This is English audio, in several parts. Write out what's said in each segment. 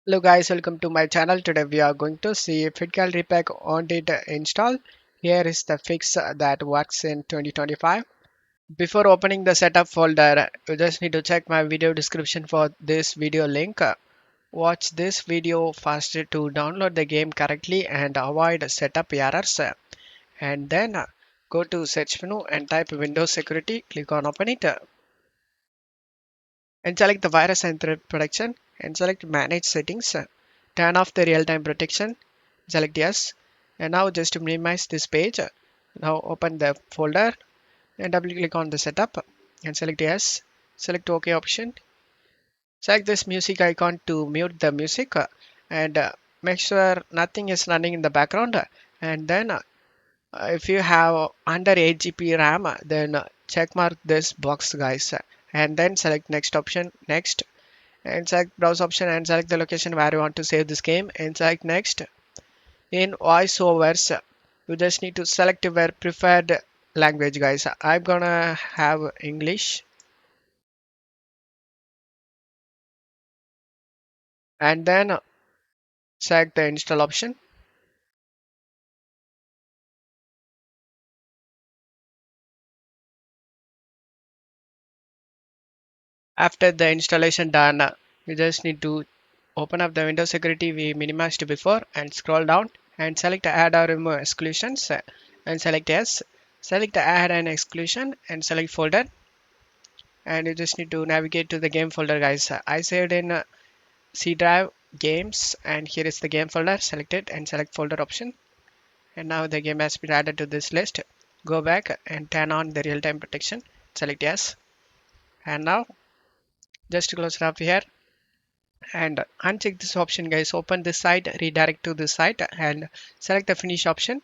Hello guys, welcome to my channel. Today we are going to see FitGirl Repack on it install. Here is the fix that works in 2025. Before opening the setup folder, you just need to check my video description for this video link. Watch this video first to download the game correctly and avoid setup errors. And then go to search menu and type Windows Security. Click on open it and select the virus and threat protection and select manage settings. Turn off the real-time protection. Select yes. And now just to minimize this page, now open the folder and double click on the setup and select yes. Select OK option. Select this music icon to mute the music and make sure nothing is running in the background. And then if you have under 8 GB RAM, then check mark this box guys. And then select next option, next, and select browse option and select the location where you want to save this game and select next. In voiceovers, you just need to select your preferred language guys. I'm gonna have English and then select the install option. After the installation done, you just need to open up the Windows security we minimized before and scroll down and select add or remove exclusions and select yes. Select add an exclusion and select folder, and you just need to navigate to the game folder guys. I saved in C drive games, and here is the game folder. Select it and select folder option, and now the game has been added to this list. Go back and turn on the real-time protection. Select yes, and now just close it up here and uncheck this option guys. Open this site, redirect to this site and select the finish option.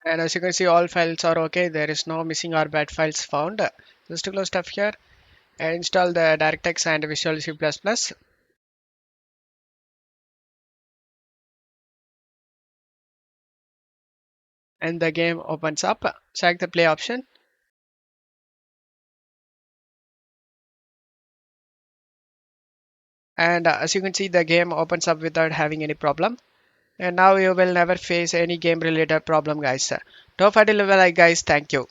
And as you can see, all files are okay. There is no missing or bad files found. Just to close stuff here and install the DirectX and Visual C++. And the game opens up. Select the play option. And as you can see, the game opens up without having any problem. And now you will never face any game related problem guys. Don't forget to leave a like guys. Thank you.